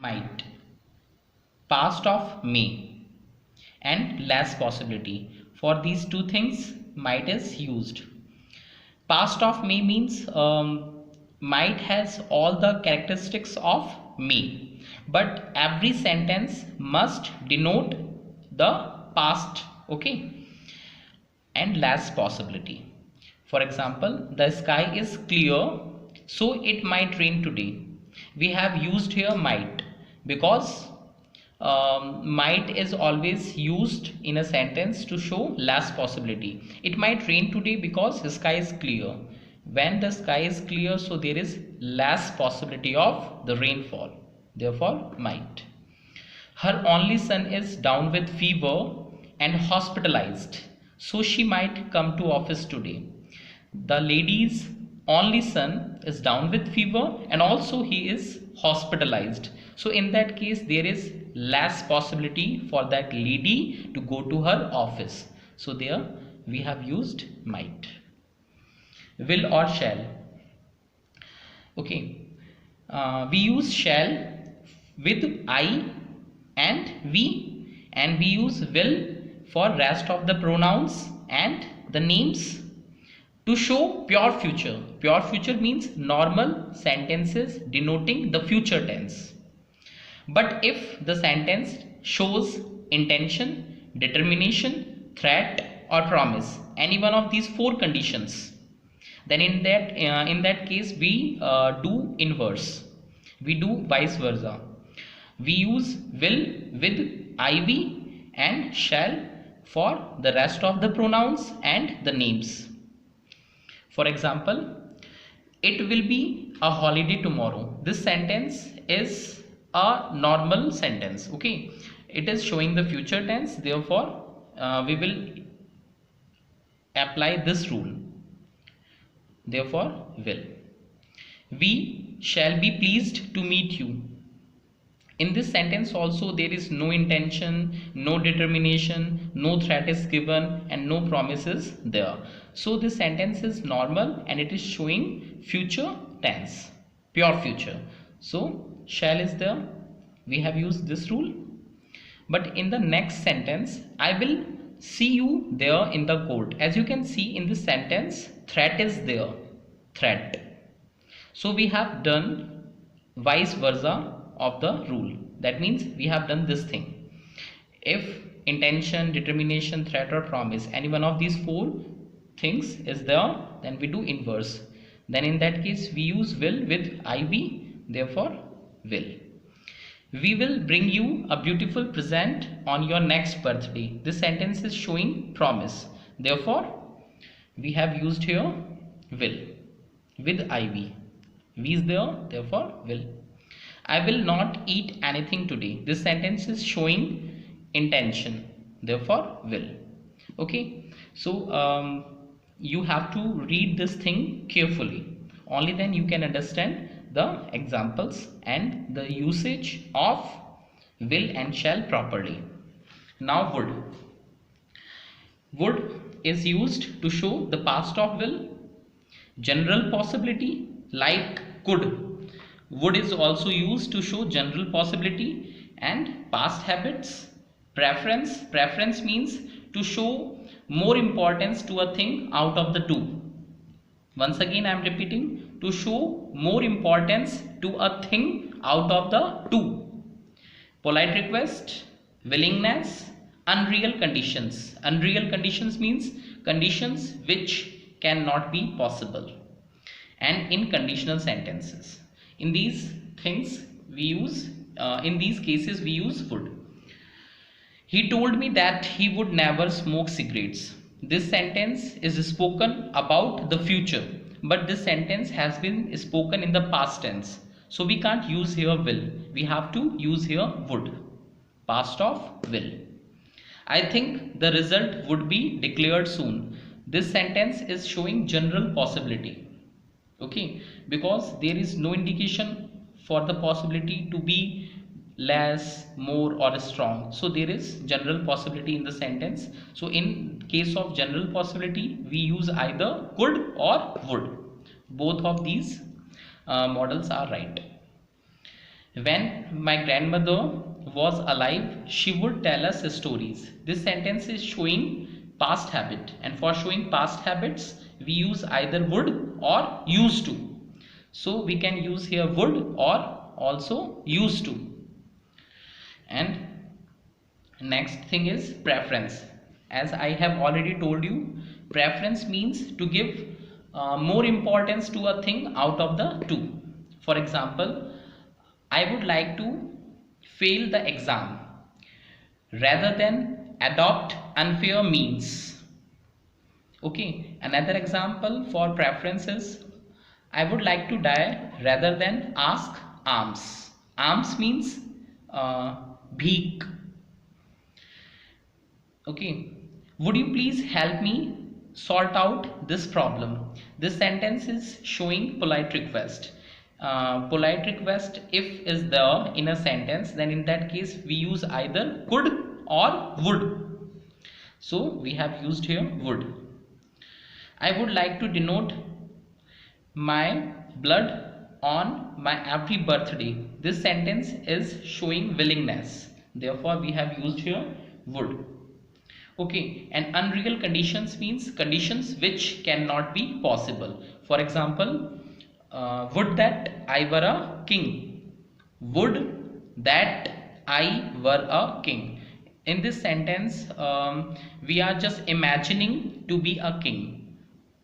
might, past of may, and less possibility. For these two things, might is used. Past of may means might has all the characteristics of may, but every sentence must denote the past, okay, and less possibility. For example, the sky is clear, so it might rain today. We have used here might because might is always used in a sentence to show less possibility. It might rain today because the sky is clear. When the sky is clear, so there is less possibility of the rainfall. Therefore, might. Her only son is down with fever and hospitalized, so she might come to office today. The lady's only son is down with fever and also he is hospitalized. So in that case, there is less possibility for that lady to go to her office. So there we have used might. Will or shall. Okay. We use shall with I and we, and we use will for rest of the pronouns and the names to show pure future. Pure future means normal sentences denoting the future tense. But if the sentence shows intention, determination, threat or promise, any one of these four conditions, then in that case we do inverse. We do vice versa. We use will with iv and shall for the rest of the pronouns and the names. For example, it will be a holiday tomorrow. This sentence is a normal sentence, okay. It is showing the future tense, therefore we will apply this rule. Therefore, will. We shall be pleased to meet you. In this sentence also there is no intention, no determination, no threat is given and no promises there. So this sentence is normal and it is showing future tense, pure future. So shall is there. We have used this rule. But in the next sentence, I will see you there in the court. As you can see in this sentence, threat is there. Threat. So we have done vice versa of the rule. That means we have done this thing. If intention, determination, threat or promise, any one of these four things is there, then we do inverse. Then in that case we use will with iv, therefore will. We will bring you a beautiful present on your next birthday. This sentence is showing promise. Therefore we have used here will with iv. V is there, therefore will. I will not eat anything today. This sentence is showing intention, therefore will. Okay, so you have to read this thing carefully. Only then you can understand the examples and the usage of will and shall properly. Now would. Would is used to show the past of will. General possibility like could. Would is also used to show general possibility and past habits. Preference. Preference means to show more importance to a thing out of the two. Once again I am repeating, to show more importance to a thing out of the two. Polite request, willingness, unreal conditions. Unreal conditions means conditions which cannot be possible. And in conditional sentences. In these things we use, in these cases we use would. He told me that he would never smoke cigarettes. This sentence is spoken about the future, but this sentence has been spoken in the past tense. So we can't use here will. We have to use here would. Past of will. I think the result would be declared soon. This sentence is showing general possibility. Okay, because there is no indication for the possibility to be less, more or strong. So there is general possibility in the sentence. So in case of general possibility we use either could or would. Both of these models are right. When my grandmother was alive, she would tell us stories. This sentence is showing past habit, and for showing past habits we use either would or used to. So we can use here would or also used to. And next thing is preference. As I have already told you, preference means to give more importance to a thing out of the two. For example, I would like to fail the exam rather than adopt unfair means. Okay, another example for preferences: I would like to die rather than ask alms. Alms means bheek. Okay, would you please help me sort out this problem? This sentence is showing polite request. Polite request, if is there in a sentence, then in that case we use either could or would. So we have used here would. I would like to denote my blood on my every birthday. This sentence is showing willingness. Therefore we have used here would. Okay, and unreal conditions means conditions which cannot be possible. For example, would that I were a king. Would that I were a king. In this sentence, we are just imagining to be a king.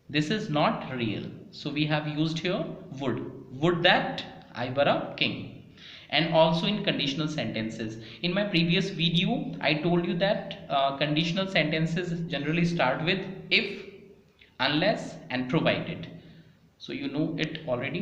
This is not real. So we have used here would. Would that I were a king. And also in conditional sentences. In my previous video, I told you that conditional sentences generally start with if, unless, and provided. So you know it already.